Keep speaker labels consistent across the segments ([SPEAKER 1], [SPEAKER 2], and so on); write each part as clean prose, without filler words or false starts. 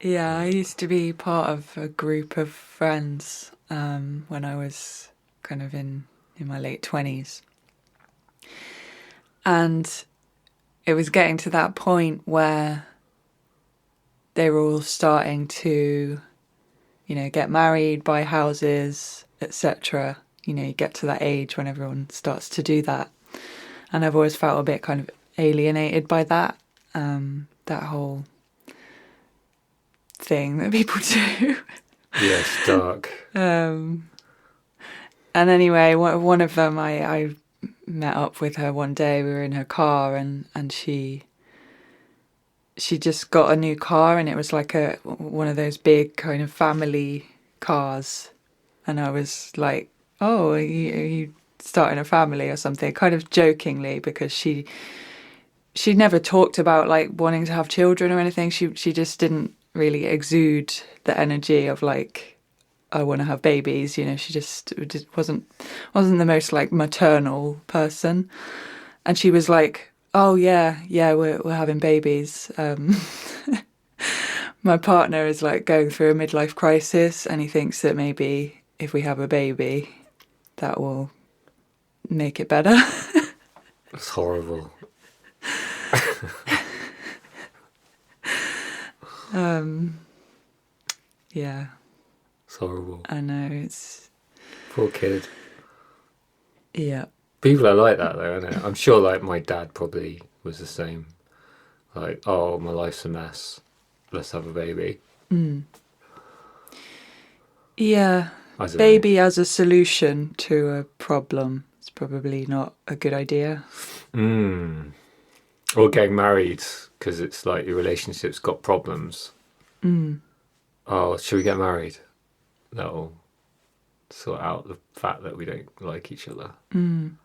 [SPEAKER 1] Yeah, I used to be part of a group of friends when I was kind of in my late 20s. And it was getting to that point where they were all starting to, get married, buy houses, etc. You get to that age when everyone starts to do that. And I've always felt a bit kind of alienated by that, that whole thing that people do.
[SPEAKER 2] Yes, dark.
[SPEAKER 1] And anyway, one of them, I met up with her one day. We were in her car, and she just got a new car, and it was like one of those big kind of family cars. And I was like, "Oh, are you starting a family or something?" Kind of jokingly, because she'd never talked about like wanting to have children or anything. She just didn't really exude the energy of like, I want to have babies. She just wasn't the most like maternal person. And she was like, "Oh yeah, we're having babies. My partner is like going through a midlife crisis, and he thinks that maybe if we have a baby, that will make it better."
[SPEAKER 2] It's horrible.
[SPEAKER 1] Yeah,
[SPEAKER 2] It's horrible.
[SPEAKER 1] I know, it's
[SPEAKER 2] Poor kid.
[SPEAKER 1] yeah.
[SPEAKER 2] People are like that though, isn't it? I'm sure like my dad probably was the same. Like, oh, my life's a mess. Let's have a baby.
[SPEAKER 1] Yeah,
[SPEAKER 2] I don't know.
[SPEAKER 1] baby as a solution to a problem is probably not a good idea.
[SPEAKER 2] Or getting married because it's like your relationship's got problems. Oh, should we get married? That'll sort out the fact that we don't like each other. And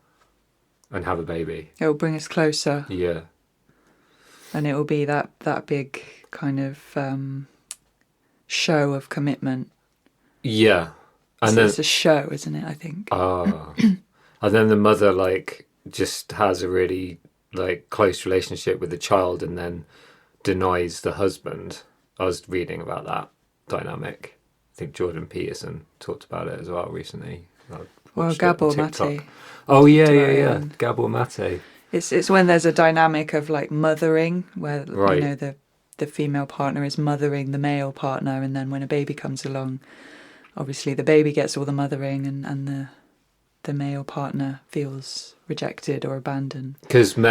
[SPEAKER 2] have a baby.
[SPEAKER 1] It will bring us closer,
[SPEAKER 2] Yeah.
[SPEAKER 1] and it will be that big kind of show of commitment.
[SPEAKER 2] Yeah. And
[SPEAKER 1] So
[SPEAKER 2] then
[SPEAKER 1] it's a show, isn't it? I think.
[SPEAKER 2] and then the mother like just has a really like close relationship with the child and then denies the husband. I was reading about that dynamic. I think Jordan Peterson talked about it as well recently. I
[SPEAKER 1] Well,
[SPEAKER 2] watched it on
[SPEAKER 1] Gabor
[SPEAKER 2] TikTok.
[SPEAKER 1] Mate.
[SPEAKER 2] Oh yeah,
[SPEAKER 1] Talked
[SPEAKER 2] yeah,
[SPEAKER 1] about it
[SPEAKER 2] yeah. Gabor Mate.
[SPEAKER 1] It's when there's a dynamic of like mothering, where
[SPEAKER 2] Right.
[SPEAKER 1] the female partner is mothering the male partner, and then when a baby comes along, obviously the baby gets all the mothering, and the male partner feels rejected or abandoned.
[SPEAKER 2] Because a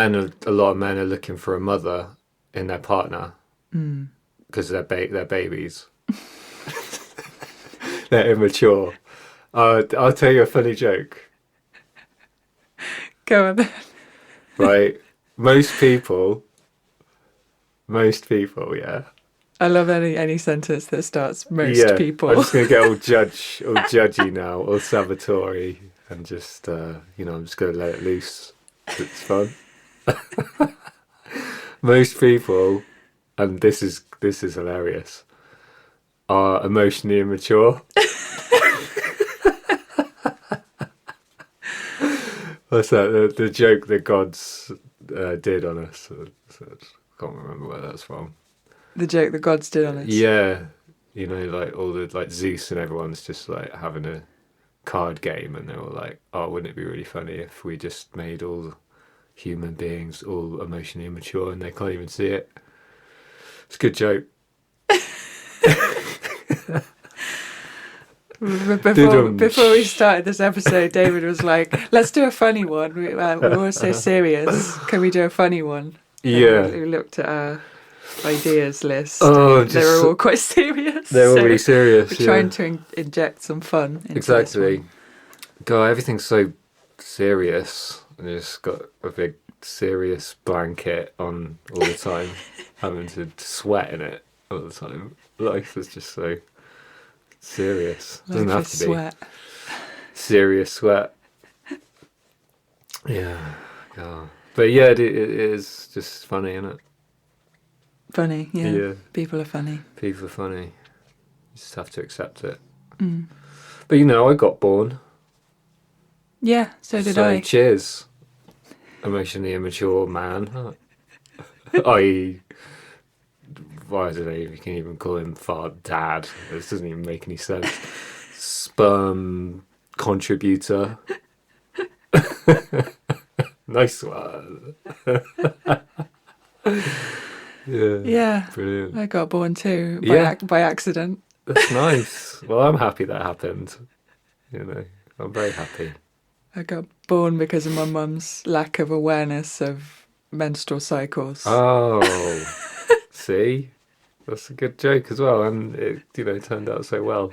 [SPEAKER 2] lot of men are looking for a mother in their partner because they're babies. They're immature. I'll tell you a funny joke.
[SPEAKER 1] Go on then.
[SPEAKER 2] Right, most people, yeah,
[SPEAKER 1] I love any sentence that starts most
[SPEAKER 2] yeah. I'm
[SPEAKER 1] people.
[SPEAKER 2] just gonna get all judgy now, all Salvatore, and just I'm just gonna let it loose. It's fun. Most people, and this is hilarious, are emotionally immature. What's that? The joke the gods did on us. I can't remember where that's from.
[SPEAKER 1] The joke the gods did on us.
[SPEAKER 2] Yeah, like all the like Zeus and everyone's just like having a card game, and they're all like, "Oh, wouldn't it be really funny if we just made all human beings all emotionally immature and they can't even see it?" It's a good joke.
[SPEAKER 1] Before we started this episode, David was like, "Let's do a funny one. We're all so serious. Can we do a funny one?"
[SPEAKER 2] Yeah.
[SPEAKER 1] And we looked at our ideas list.
[SPEAKER 2] Oh,
[SPEAKER 1] and they were all quite serious.
[SPEAKER 2] They're all
[SPEAKER 1] so
[SPEAKER 2] really serious.
[SPEAKER 1] We're trying to inject some fun into
[SPEAKER 2] exactly.
[SPEAKER 1] This one.
[SPEAKER 2] God, everything's so serious. And you just got a big serious blanket on all the time, having to sweat in it all the time. Life is just so serious. Doesn't
[SPEAKER 1] Life
[SPEAKER 2] have
[SPEAKER 1] is
[SPEAKER 2] to be
[SPEAKER 1] sweat.
[SPEAKER 2] serious sweat. Yeah, God. But yeah, it is just funny, isn't it?
[SPEAKER 1] Funny, yeah.
[SPEAKER 2] Yeah.
[SPEAKER 1] People are funny.
[SPEAKER 2] People are funny. You just have to accept it. But I got born.
[SPEAKER 1] Yeah, so did
[SPEAKER 2] So
[SPEAKER 1] I.
[SPEAKER 2] cheers, emotionally immature man. I.e. I don't know if you can even call him dad. This doesn't even make any sense. Sperm contributor. Nice one. Yeah.
[SPEAKER 1] Yeah,
[SPEAKER 2] Brilliant.
[SPEAKER 1] I got born too
[SPEAKER 2] Yeah.
[SPEAKER 1] by accident.
[SPEAKER 2] That's nice. Well, I'm happy that happened. I'm very happy.
[SPEAKER 1] I got born because of my mum's lack of awareness of menstrual cycles.
[SPEAKER 2] Oh, see? That's a good joke as well. And it, turned out so well.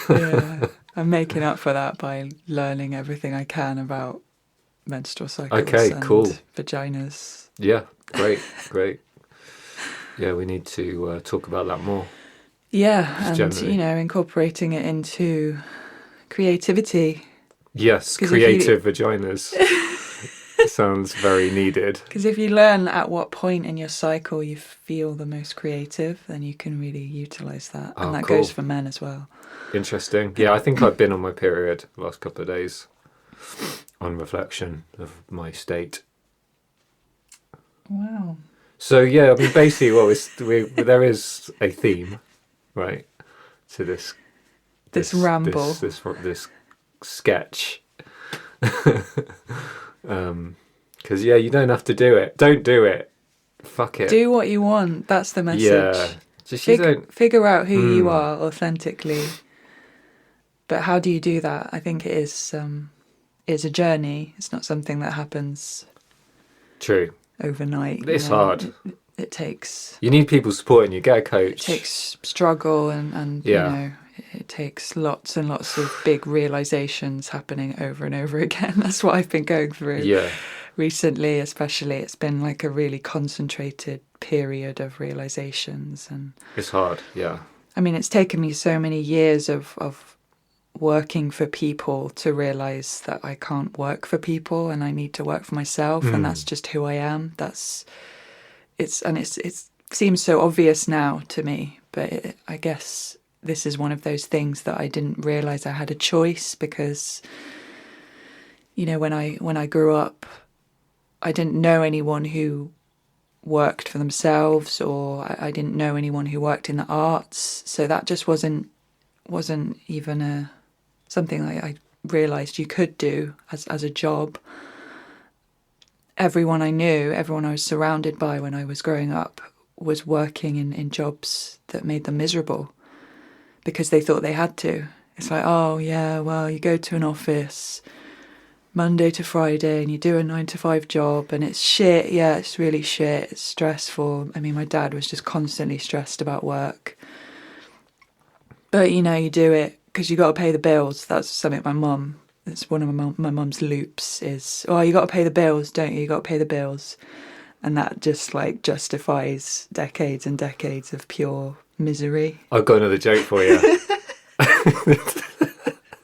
[SPEAKER 1] Yeah, I'm making up for that by learning everything I can about menstrual cycles
[SPEAKER 2] Okay,
[SPEAKER 1] and
[SPEAKER 2] cool.
[SPEAKER 1] vaginas.
[SPEAKER 2] Yeah, great. Yeah, we need to talk about that more.
[SPEAKER 1] Yeah,
[SPEAKER 2] Just
[SPEAKER 1] and
[SPEAKER 2] generally.
[SPEAKER 1] incorporating it into creativity.
[SPEAKER 2] Yes,
[SPEAKER 1] 'Cause
[SPEAKER 2] creative vaginas. Sounds very needed.
[SPEAKER 1] Because if you learn at what point in your cycle you feel the most creative, then you can really utilize that.
[SPEAKER 2] Oh,
[SPEAKER 1] And that
[SPEAKER 2] cool.
[SPEAKER 1] goes for men as well.
[SPEAKER 2] Interesting. Yeah, I think I've been on my period the last couple of days on reflection of my state.
[SPEAKER 1] Wow.
[SPEAKER 2] So, yeah, I mean, basically, there is a theme, right, to this
[SPEAKER 1] Ramble.
[SPEAKER 2] this sketch. Because, yeah, you don't have to do it. Don't do it. Fuck it.
[SPEAKER 1] Do what you want. That's the message.
[SPEAKER 2] Yeah. Just you don't...
[SPEAKER 1] Figure out who you are authentically. But how do you do that? I think it is a journey. It's not something that happens
[SPEAKER 2] True.
[SPEAKER 1] overnight.
[SPEAKER 2] It's hard.
[SPEAKER 1] It takes...
[SPEAKER 2] You need people supporting you. Get a coach.
[SPEAKER 1] It takes struggle and
[SPEAKER 2] Yeah.
[SPEAKER 1] it takes lots and lots of big realizations happening over and over again. That's what I've been going through.
[SPEAKER 2] Yeah.
[SPEAKER 1] Recently, especially, it's been like a really concentrated period of realizations. And
[SPEAKER 2] It's hard, yeah.
[SPEAKER 1] I mean, it's taken me so many years of working for people to realize that I can't work for people and I need to work for myself, and that's just who I am. It seems so obvious now to me, but I guess this is one of those things that I didn't realize I had a choice, because when I grew up, I didn't know anyone who worked for themselves, or I didn't know anyone who worked in the arts. So that just wasn't even something I realised you could do as a job. Everyone I knew, everyone I was surrounded by when I was growing up, was working in jobs that made them miserable because they thought they had to. It's like, oh yeah, well, you go to an office Monday to Friday and you do a 9 to 5 job and it's shit. Yeah, it's really shit. It's stressful. I mean, my dad was just constantly stressed about work. But, you do it because you got to pay the bills. That's something it's one of my mum's loops is, oh, you got to pay the bills, don't you? You got to pay the bills. And that just justifies decades and decades of pure misery.
[SPEAKER 2] I've got another joke for you.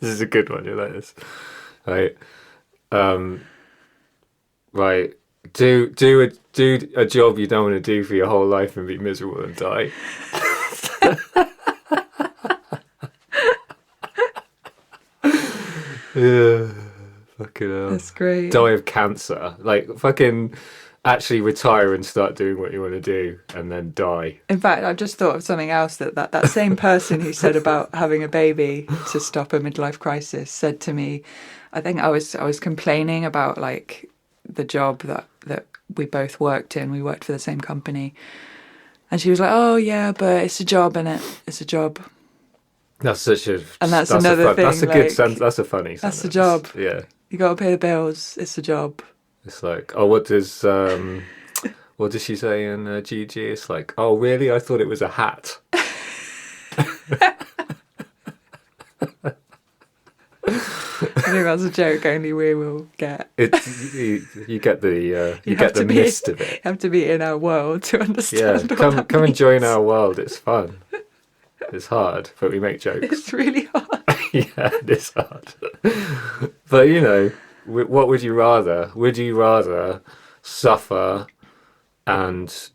[SPEAKER 2] This is a good one. You like this, right? Right. Do a job you don't want to do for your whole life and be miserable and die. Yeah. Fucking hell.
[SPEAKER 1] That's great.
[SPEAKER 2] Die of cancer. Fucking actually retire and start doing what you want to do and then die.
[SPEAKER 1] In fact, I've just thought of something else that same person who said about having a baby to stop a midlife crisis said to me. I think I was complaining about the job that we both worked in. We worked for the same company. And she was like, oh yeah, but it's a job, innit? It's a job.
[SPEAKER 2] That's such a...
[SPEAKER 1] And that's another thing.
[SPEAKER 2] That's a good sentence. That's a funny sentence.
[SPEAKER 1] That's the job.
[SPEAKER 2] Yeah.
[SPEAKER 1] You got to pay the bills. It's a job.
[SPEAKER 2] It's like, oh, what does she say in GG? It's like, oh, really? I thought it was a hat.
[SPEAKER 1] I think that's a joke only we will get.
[SPEAKER 2] You get the gist of it.
[SPEAKER 1] You have to be in our world to understand.
[SPEAKER 2] Yeah, come and join our world. It's fun. It's hard, but we make jokes.
[SPEAKER 1] It's really hard.
[SPEAKER 2] Yeah, it is hard. But what would you rather? Would you rather suffer and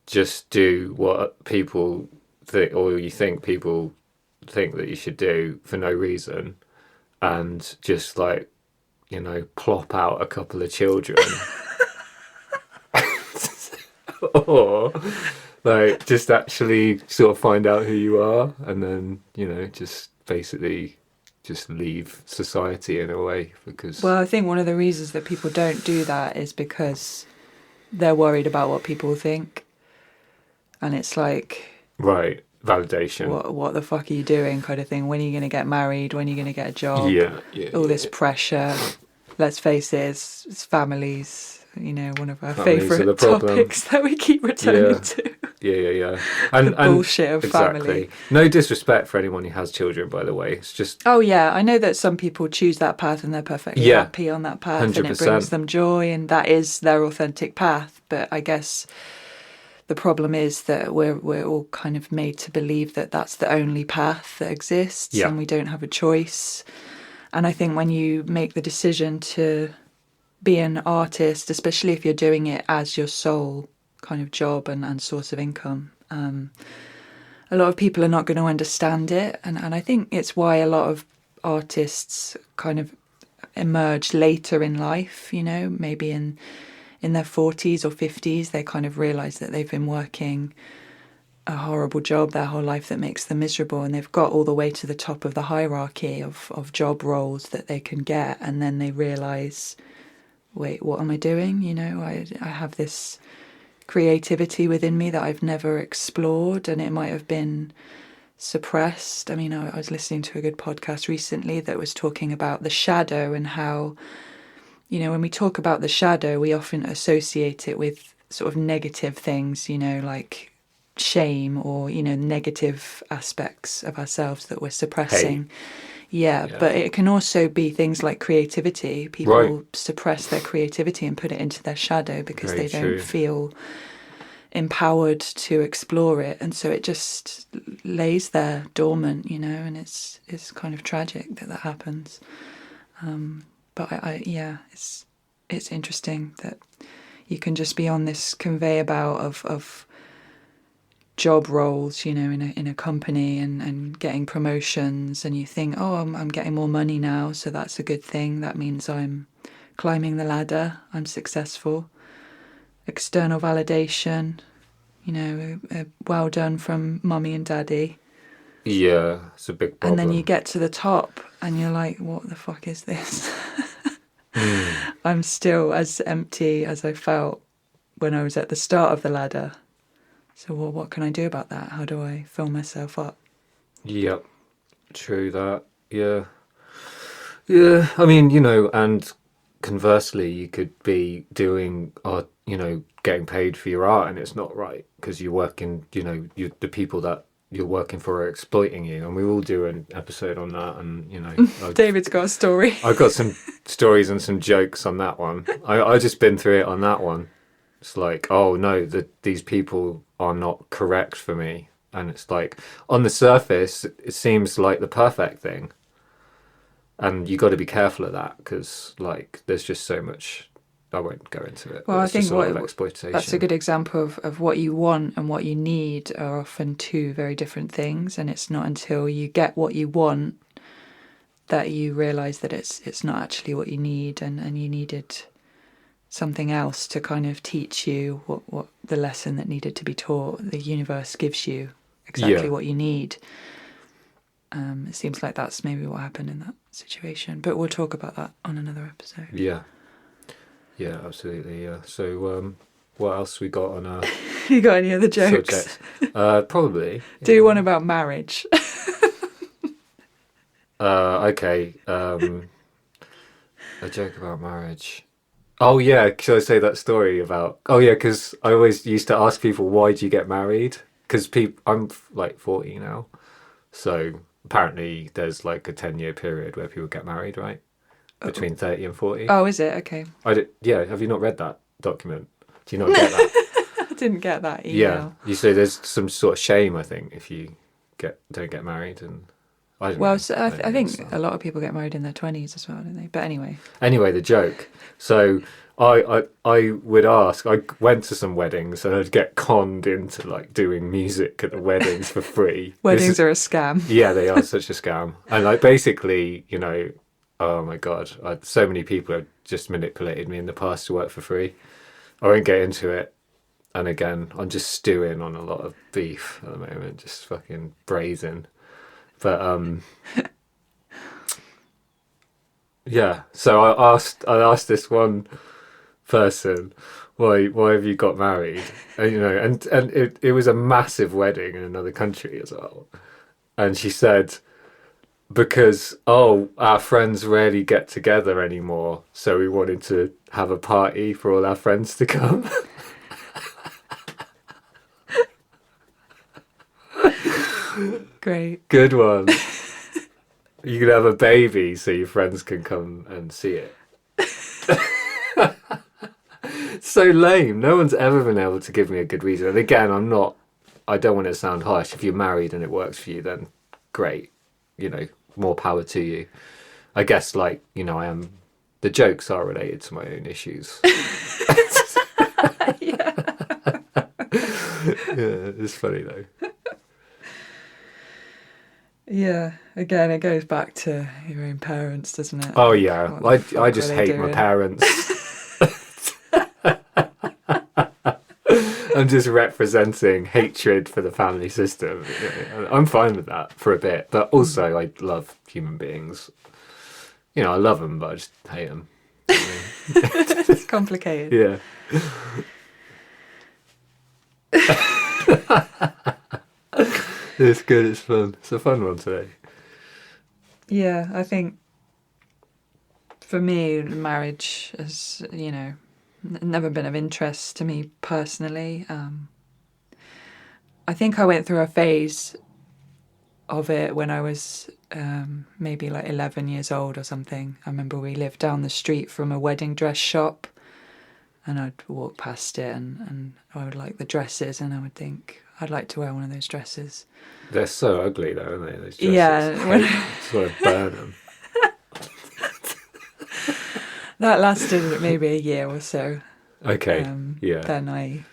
[SPEAKER 2] just do what people think, or you think people think that you should do for no reason, and just plop out a couple of children? or like just actually sort of find out who you are, and then just basically just leave society in a way because
[SPEAKER 1] Well, I think one of the reasons that people don't do that is because they're worried about what people think. And it's like,
[SPEAKER 2] right, validation.
[SPEAKER 1] what the fuck are you doing kind of thing? When are you going to get married? When are you going to get a job?
[SPEAKER 2] Yeah, yeah,
[SPEAKER 1] All this
[SPEAKER 2] yeah.
[SPEAKER 1] pressure. Let's face it, it's families, one of our
[SPEAKER 2] Families are the
[SPEAKER 1] favourite
[SPEAKER 2] problem.
[SPEAKER 1] topics that we keep returning
[SPEAKER 2] Yeah.
[SPEAKER 1] to.
[SPEAKER 2] Yeah.
[SPEAKER 1] The
[SPEAKER 2] And
[SPEAKER 1] bullshit of
[SPEAKER 2] exactly.
[SPEAKER 1] family.
[SPEAKER 2] No disrespect for anyone who has children, by the way. It's just
[SPEAKER 1] Oh, yeah, I know that some people choose that path and they're perfectly
[SPEAKER 2] yeah,
[SPEAKER 1] happy on that path and it
[SPEAKER 2] 100%.
[SPEAKER 1] brings them joy and that is their authentic path. But I guess the problem is that we're all kind of made to believe that that's the only path that exists
[SPEAKER 2] Yeah.
[SPEAKER 1] and we don't have a choice. And I think when you make the decision to be an artist, especially if you're doing it as your sole kind of job and source of income, a lot of people are not going to understand it. And I think it's why a lot of artists kind of emerge later in life, maybe in their 40s or 50s, they kind of realise that they've been working a horrible job their whole life that makes them miserable, and they've got all the way to the top of the hierarchy of job roles that they can get, and then they realise, wait, what am I doing? I have this creativity within me that I've never explored, and it might have been suppressed. I mean, I was listening to a good podcast recently that was talking about the shadow and how, when we talk about the shadow, we often associate it with sort of negative things, like shame or, negative aspects of ourselves that we're suppressing. Yeah, but it can also be things like creativity. People suppress their creativity and put it into their shadow because
[SPEAKER 2] Very
[SPEAKER 1] they
[SPEAKER 2] true.
[SPEAKER 1] don't feel empowered to explore it, and so it just lays there dormant, and it's kind of tragic that happens. But it's interesting that you can just be on this conveyor belt of job roles, in a company and getting promotions, and you think, oh, I'm getting more money now, so that's a good thing. That means I'm climbing the ladder, I'm successful. External validation, well done from mummy and daddy.
[SPEAKER 2] Yeah, it's a big problem.
[SPEAKER 1] And then you get to the top and you're like, what the fuck is this? I'm still as empty as I felt when I was at the start of the ladder. So what can I do about that? How do I fill myself up?
[SPEAKER 2] Yep, true that. Yeah. I mean, and conversely, you could be doing art, getting paid for your art, and it's not right because you're working. The people that you're working for are exploiting you, and we will do an episode on that. And
[SPEAKER 1] David's got a story.
[SPEAKER 2] I've got some stories and some jokes on that one. I just been through it on that one. It's like, oh no, these people are not correct for me, and it's like on the surface, it seems like the perfect thing. And you got to be careful of that because, there's just so much. I won't go into it.
[SPEAKER 1] Well, I
[SPEAKER 2] it's
[SPEAKER 1] think
[SPEAKER 2] just a lot of exploitation.
[SPEAKER 1] that's a good example of what you want and what you need are often two very different things, and it's not until you get what you want that you realise that it's not actually what you need, and you needed something else to kind of teach you what the lesson that needed to be taught. The universe gives you exactly what you need. It seems like that's maybe what happened in that situation, but we'll talk about that on another episode.
[SPEAKER 2] Yeah, absolutely. Yeah. So, what else we got on our
[SPEAKER 1] You got any other jokes?
[SPEAKER 2] subject? Probably.
[SPEAKER 1] Do one about marriage.
[SPEAKER 2] Okay. A joke about marriage. Oh yeah, should I say that story about? Oh yeah, because I always used to ask people, why do you get married? Because I'm like 40 now, so apparently there's like a 10-year period where people get married, right? Between 30 and 40.
[SPEAKER 1] Oh, is it? Okay.
[SPEAKER 2] Yeah, have you not read that document? Do you not get that?
[SPEAKER 1] I didn't get that email.
[SPEAKER 2] Yeah, you say there's some sort of shame, I think, if you don't get married, and I don't know.
[SPEAKER 1] Well, so I think a lot of people get married in their 20s as well, don't they? But anyway.
[SPEAKER 2] Anyway, the joke. So I would ask. I went to some weddings and I'd get conned into doing music at the weddings for free.
[SPEAKER 1] Weddings are a scam.
[SPEAKER 2] Yeah, they are such a scam. And basically, oh my God, so many people have just manipulated me in the past to work for free. I won't get into it. And again, I'm just stewing on a lot of beef at the moment, just fucking braising. But yeah. So I asked this one person, why have you got married? And, and it was a massive wedding in another country as well. And she said, because our friends rarely get together anymore, so we wanted to have a party for all our friends to come.
[SPEAKER 1] Great.
[SPEAKER 2] Good one. You can have a baby so your friends can come and see it. It's so lame. No one's ever been able to give me a good reason. And again, I don't want it to sound harsh. If you're married and it works for you, then great. More power to you. I guess, I am. The jokes are related to my own issues.
[SPEAKER 1] Yeah.
[SPEAKER 2] Yeah, it's funny though.
[SPEAKER 1] Yeah, again, it goes back to your own parents, doesn't it?
[SPEAKER 2] Oh yeah, I just hate my
[SPEAKER 1] doing?
[SPEAKER 2] parents. I'm just representing hatred for the family system. I'm fine with that for a bit, but also I love human beings. I love them, but I just hate them.
[SPEAKER 1] It's complicated.
[SPEAKER 2] Yeah. It's good, it's fun. It's a fun one today.
[SPEAKER 1] Yeah, I think for me, marriage has, never been of interest to me personally. I think I went through a phase of it when I was maybe 11 years old or something. I remember we lived down the street from a wedding dress shop, and I'd walk past it and I would like the dresses, and I would think, I'd like to wear one of those dresses.
[SPEAKER 2] They're so ugly though, aren't they? Those dresses.
[SPEAKER 1] Yeah.
[SPEAKER 2] Sort of burn them.
[SPEAKER 1] That lasted maybe a year or so.
[SPEAKER 2] Okay, yeah.
[SPEAKER 1] Then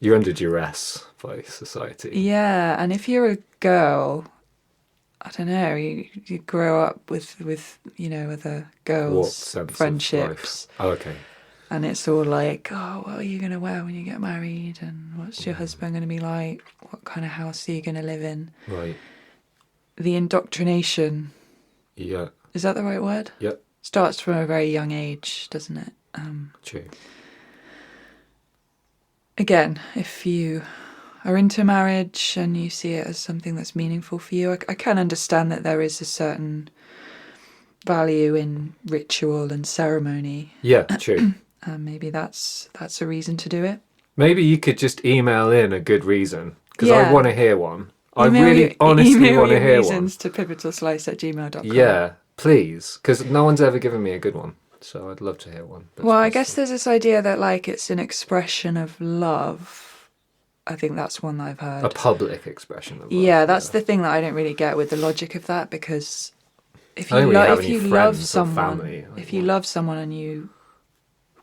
[SPEAKER 2] You're under duress by society.
[SPEAKER 1] Yeah, and if you're a girl, I don't know, you grow up with other girls' friendships.
[SPEAKER 2] Oh, okay.
[SPEAKER 1] And it's all like, what are you going to wear when you get married? And what's your husband going to be like? What kind of house are you going to live in?
[SPEAKER 2] Right.
[SPEAKER 1] The indoctrination.
[SPEAKER 2] Yeah.
[SPEAKER 1] Is that the right word?
[SPEAKER 2] Yep.
[SPEAKER 1] Starts from a very young age, doesn't it?
[SPEAKER 2] True.
[SPEAKER 1] Again, if you are into marriage and you see it as something that's meaningful for you, I can understand that there is a certain value in ritual and ceremony.
[SPEAKER 2] Yeah, true.
[SPEAKER 1] Maybe that's a reason to do it.
[SPEAKER 2] Maybe you could just email in a good reason, because
[SPEAKER 1] Yeah.
[SPEAKER 2] I want to hear one. I really honestly want to hear
[SPEAKER 1] reasons to pivotalslice@gmail.com.
[SPEAKER 2] Yeah, please, because no one's ever given me a good one, so I'd love to hear one.
[SPEAKER 1] Well, I guess there's this idea that it's an expression of love. I think that's one that I've heard.
[SPEAKER 2] A public expression of love.
[SPEAKER 1] Yeah, that's the thing that I don't really get with the logic of that, because if you
[SPEAKER 2] I don't really have
[SPEAKER 1] if
[SPEAKER 2] any
[SPEAKER 1] you
[SPEAKER 2] friends
[SPEAKER 1] love
[SPEAKER 2] or
[SPEAKER 1] someone,
[SPEAKER 2] family.
[SPEAKER 1] if you love someone and you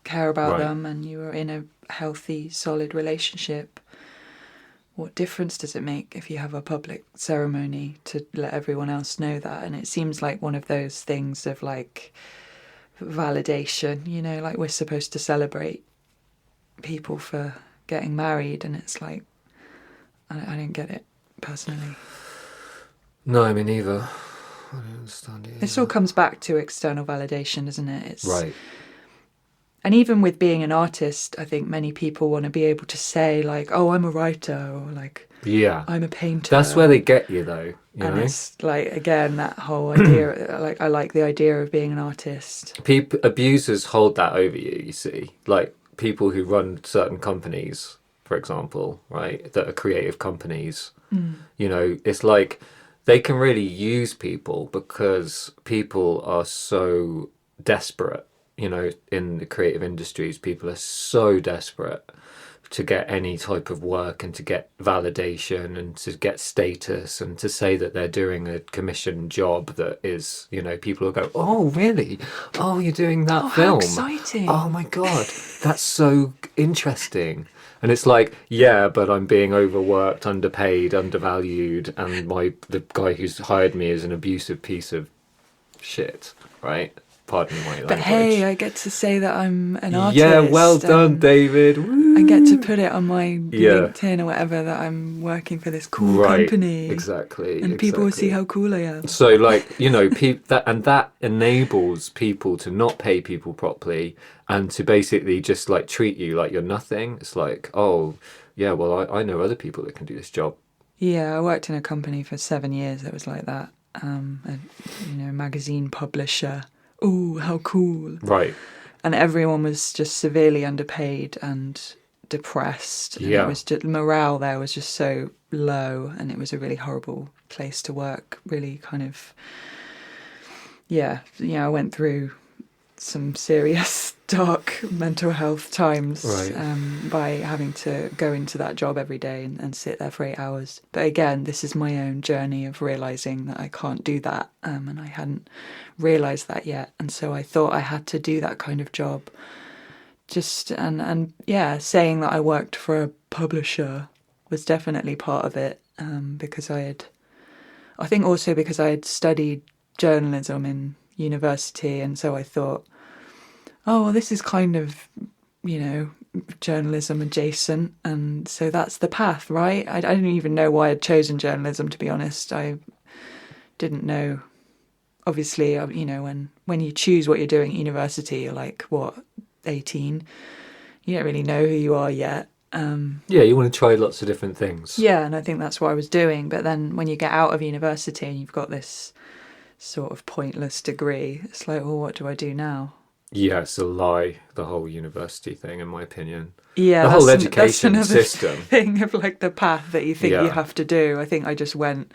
[SPEAKER 1] care about
[SPEAKER 2] Right.
[SPEAKER 1] them and you are in a healthy, solid relationship, what difference does it make if you have a public ceremony to let everyone else know that? And it seems like one of those things of validation, like we're supposed to celebrate people for getting married, and it's like, I don't get it personally.
[SPEAKER 2] No, I mean neither. I don't understand it.
[SPEAKER 1] This all comes back to external validation, doesn't it? It's
[SPEAKER 2] Right.
[SPEAKER 1] And even with being an artist, I think many people want to be able to say I'm a writer, or
[SPEAKER 2] Yeah.
[SPEAKER 1] I'm a painter.
[SPEAKER 2] That's where they get you though,
[SPEAKER 1] and it's again, that whole idea, I like the idea of being an artist.
[SPEAKER 2] Abusers hold that over you, you see. People who run certain companies, for example, right, that are creative companies, it's like they can really use people because people are so desperate. In the creative industries, people are so desperate to get any type of work and to get validation and to get status and to say that they're doing a commissioned job that is, people will go, oh, really? Oh, you're doing that film?
[SPEAKER 1] How exciting.
[SPEAKER 2] Oh, my God, that's so interesting. And it's like, yeah, but I'm being overworked, underpaid, undervalued, and the guy who's hired me is an abusive piece of shit, right? Pardon my language.
[SPEAKER 1] But hey, I get to say that I'm an artist.
[SPEAKER 2] Yeah, well done, David. Woo.
[SPEAKER 1] I get to put it on my
[SPEAKER 2] Yeah.
[SPEAKER 1] LinkedIn or whatever that I'm working for this cool company.
[SPEAKER 2] Exactly.
[SPEAKER 1] And people will see how cool I am.
[SPEAKER 2] So, like, you know, that enables people to not pay people properly and to basically just like treat you like you're nothing. It's like, oh, yeah, well, I know other people that can do this job.
[SPEAKER 1] Yeah, I worked in a company for 7 years that was like that. Magazine publisher. Oh, how cool.
[SPEAKER 2] Right.
[SPEAKER 1] And everyone was just severely underpaid and depressed. And
[SPEAKER 2] Yeah.
[SPEAKER 1] it was just, morale there was just so low, and it was a really horrible place to work. Really kind of, I went through some serious dark mental health times by having to go into that job every day and sit there for 8 hours. But again, this is my own journey of realising that I can't do that, and I hadn't realised that yet. And so I thought I had to do that kind of job. Saying that I worked for a publisher was definitely part of it, because I had studied journalism in university, and so I thought, oh, well, this is kind of, journalism adjacent, and so that's the path, right? I didn't even know why I'd chosen journalism, to be honest. I didn't know. Obviously, when you choose what you're doing at university, you're like, 18? You don't really know who you are yet.
[SPEAKER 2] You want to try lots of different things.
[SPEAKER 1] Yeah, and I think that's what I was doing. But then when you get out of university and you've got this sort of pointless degree, it's like, well, what do I do now?
[SPEAKER 2] Yeah, it's a lie, the whole university thing, in my opinion.
[SPEAKER 1] Yeah,
[SPEAKER 2] the whole education
[SPEAKER 1] that's
[SPEAKER 2] system
[SPEAKER 1] thing of like the path that you think you have to do. I think I just went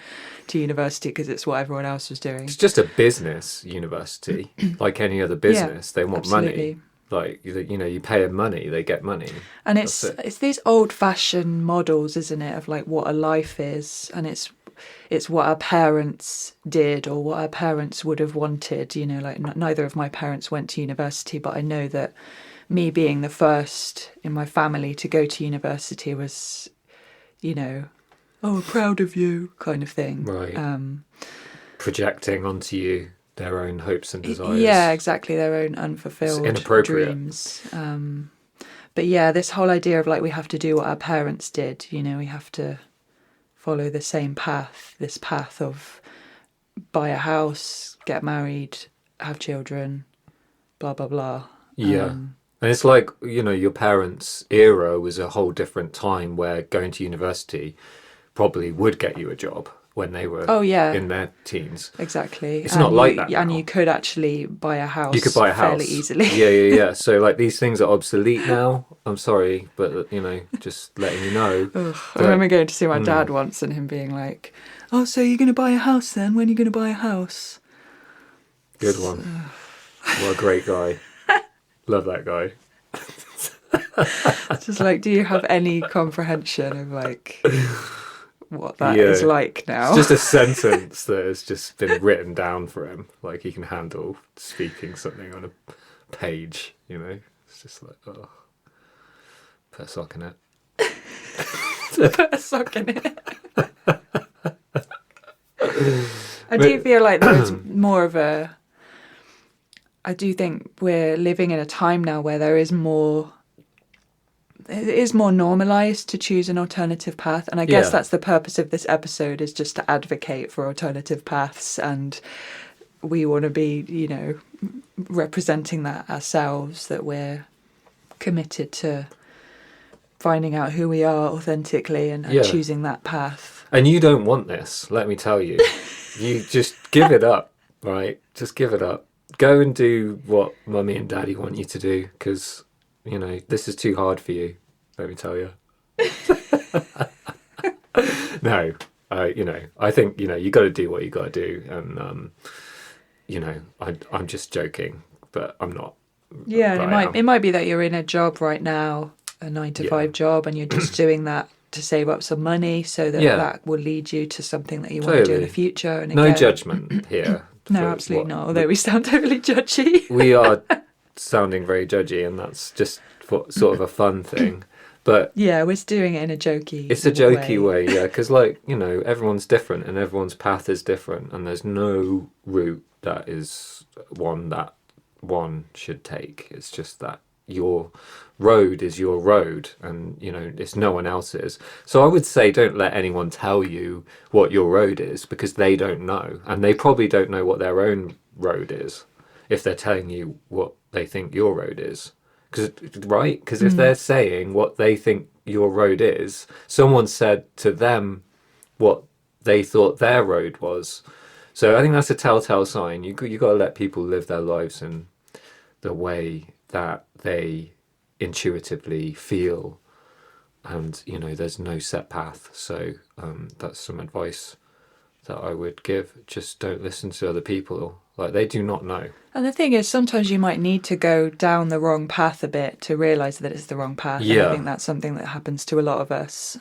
[SPEAKER 1] to university because it's what everyone else was doing.
[SPEAKER 2] It's just a business university, like any other business. They want money. Like, you pay them money, they get money.
[SPEAKER 1] And it's these old-fashioned models, isn't it, of like what a life is, and it's what our parents did or what our parents would have wanted. Like neither of my parents went to university, but I know that me being the first in my family to go to university was, oh, proud of you kind of thing.
[SPEAKER 2] Right. Projecting onto you their own hopes and desires.
[SPEAKER 1] Yeah, exactly, their own unfulfilled dreams. But yeah, this whole idea of like we have to do what our parents did, we have to follow the same path, this path of buy a house, get married, have children, blah, blah, blah.
[SPEAKER 2] Yeah. And it's like, your parents' era was a whole different time where going to university probably would get you a job when they were in their teens.
[SPEAKER 1] Exactly.
[SPEAKER 2] It's not like that now.
[SPEAKER 1] And you could actually buy a house.
[SPEAKER 2] You could buy a house
[SPEAKER 1] fairly easily.
[SPEAKER 2] Yeah. So like these things are obsolete now. I'm sorry, but just letting you know.
[SPEAKER 1] I remember going to see my dad once and him being like, "Oh, so you're going to buy a house then? When are you going to buy a house?"
[SPEAKER 2] Good one. What a great guy. Love that guy.
[SPEAKER 1] Just like, do you have any comprehension of like what that is like now?
[SPEAKER 2] It's just a sentence that has just been written down for him. Like he can handle speaking something on a page, It's just like, oh, put a sock in it.
[SPEAKER 1] Put a sock in it. I do feel like there's more of a... I do think we're living in a time now where there is more... It is more normalised to choose an alternative path. And I guess that's the purpose of this episode, is just to advocate for alternative paths. And we want to be, representing that ourselves, that we're committed to finding out who we are authentically and choosing that path.
[SPEAKER 2] And you don't want this, let me tell you. You just give it up, right? Just give it up. Go and do what mummy and daddy want you to do, because... this is too hard for you, let me tell you. No, I think, you got to do what you got to do. And, I'm just joking, but I'm not.
[SPEAKER 1] Yeah, it might be that you're in a job right now, a 9-to-5 job, and you're just doing that to save up some money so that that will lead you to something that you want to do in the future. And
[SPEAKER 2] no judgment here.
[SPEAKER 1] No, absolutely not, although we sound totally judgy.
[SPEAKER 2] We are sounding very judgy, and that's just sort of a fun thing. But
[SPEAKER 1] yeah, we're doing it in a jokey
[SPEAKER 2] It's a jokey way, yeah, because everyone's different and everyone's path is different, and there's no route that is one that one should take. It's just that your road is your road, and it's no one else's. So I would say don't let anyone tell you what your road is, because they don't know, and they probably don't know what their own road is if they're telling you what they think your road is. Because if they're saying what they think your road is, someone said to them what they thought their road was. So I think that's a telltale sign. You got to let people live their lives in the way that they intuitively feel, and there's no set path. So that's some advice that I would give. Just don't listen to other people. Like, they do not know.
[SPEAKER 1] And the thing is, sometimes you might need to go down the wrong path a bit to realise that it's the wrong path. And I think that's something that happens to a lot of us.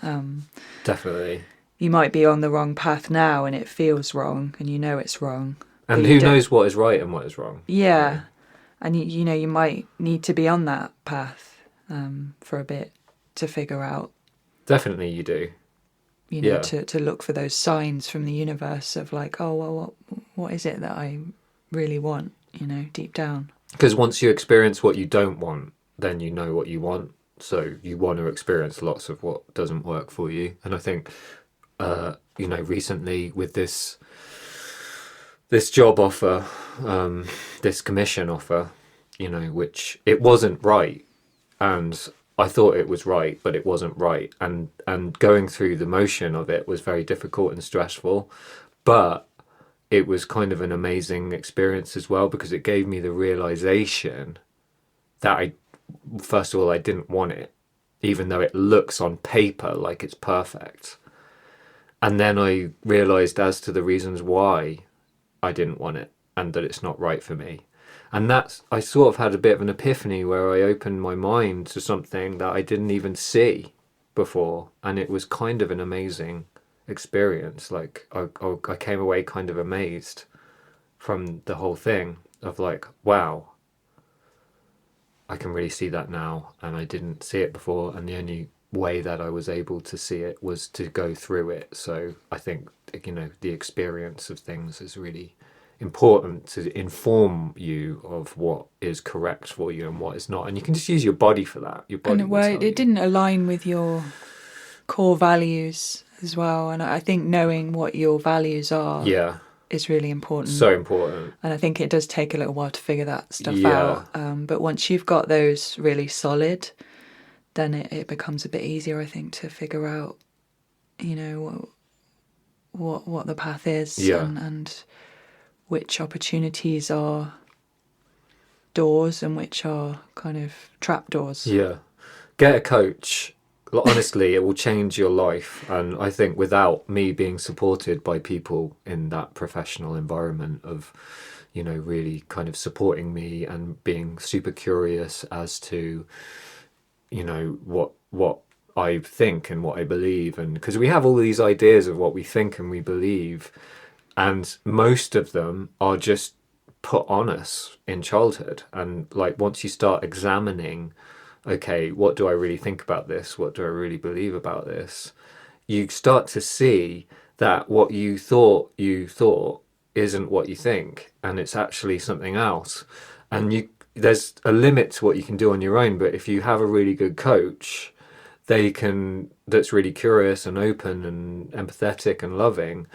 [SPEAKER 2] Definitely.
[SPEAKER 1] You might be on the wrong path now and it feels wrong and it's wrong.
[SPEAKER 2] And who knows what is right and what is wrong?
[SPEAKER 1] Yeah. And you might need to be on that path for a bit to figure out.
[SPEAKER 2] Definitely you do.
[SPEAKER 1] To look for those signs from the universe of like, oh, well, what is it that I really want, deep down.
[SPEAKER 2] Because once you experience what you don't want, then you know what you want. So you want to experience lots of what doesn't work for you. And I think, recently with this job offer, this commission offer, which it wasn't right. And I thought it was right, but it wasn't right. And going through the motion of it was very difficult and stressful. But it was kind of an amazing experience as well, because it gave me the realization that first of all, I didn't want it, even though it looks on paper like it's perfect. And then I realized as to the reasons why I didn't want it and that it's not right for me. And I sort of had a bit of an epiphany where I opened my mind to something that I didn't even see before. And it was kind of an amazing experience. Like I came away kind of amazed from the whole thing of like, wow, I can really see that now, and I didn't see it before, and the only way that I was able to see it was to go through it. So I think the experience of things is really important to inform you of what is correct for you and what is not, and you can just use your body for that. Your body
[SPEAKER 1] it didn't align with your core values as well, and I think knowing what your values are is really important.
[SPEAKER 2] So important.
[SPEAKER 1] And I think it does take a little while to figure that stuff out, but once you've got those really solid, then it becomes a bit easier, I think, to figure out what the path is, and which opportunities are doors and which are kind of trap doors.
[SPEAKER 2] Get a coach. Honestly, it will change your life. And I think without me being supported by people in that professional environment of, really kind supporting me and being super curious as to, what I think and what I believe. And because we have all these ideas of what we think and we believe, and most of them are just put on us in childhood. And like, once you start examining, okay, what do I really think about this? What do I really believe about this? You start to see that what you thought isn't what you think, and it's actually something else. And there's a limit to what you can do on your own, but if you have a really good coach, that's really curious and open and empathetic and loving,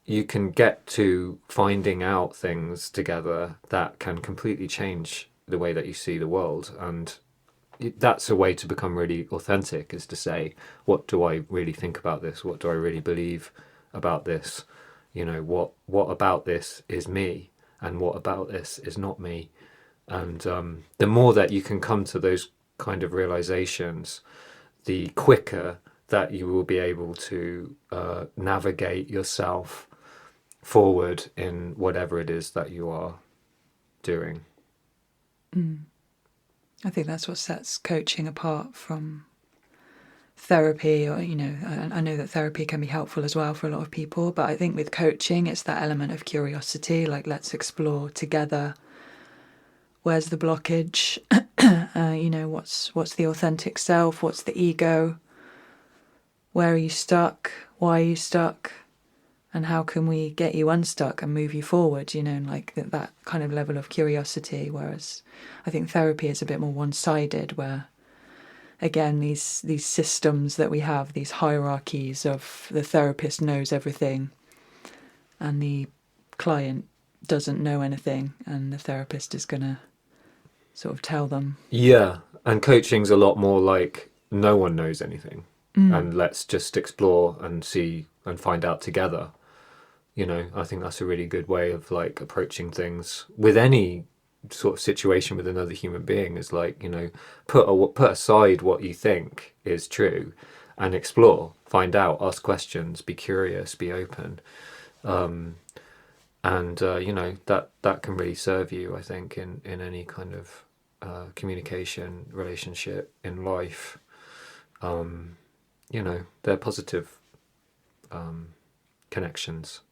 [SPEAKER 2] you can get to finding out things together that can completely change the way that you see the world. And that's a way to become really authentic, is to say, what do I really think about this? What do I really believe about this? What about this is me, and what about this is not me? And the more that you can come to those kind of realizations, the quicker that you will be able to navigate yourself forward in whatever it is that you are doing.
[SPEAKER 1] I think that's what sets coaching apart from therapy, or I know that therapy can be helpful as well for a lot of people, but I think with coaching it's that element of curiosity, like, let's explore together, where's the blockage, what's the authentic self, what's the ego, where are you stuck, why are you stuck, and how can we get you unstuck and move you forward, like that kind of level of curiosity. Whereas I think therapy is a bit more one-sided, where again these systems that we have, these hierarchies of the therapist knows everything and the client doesn't know anything, and the therapist is going to sort of tell them.
[SPEAKER 2] Yeah, and coaching's a lot more like no one knows anything, and let's just explore and see and find out together. I think that's a really good way of like approaching things with any sort of situation with another human being. Is like, put aside what you think is true and explore, find out, ask questions, be curious, be open. And that can really serve you, I think, in any kind of communication relationship in life. They're positive connections.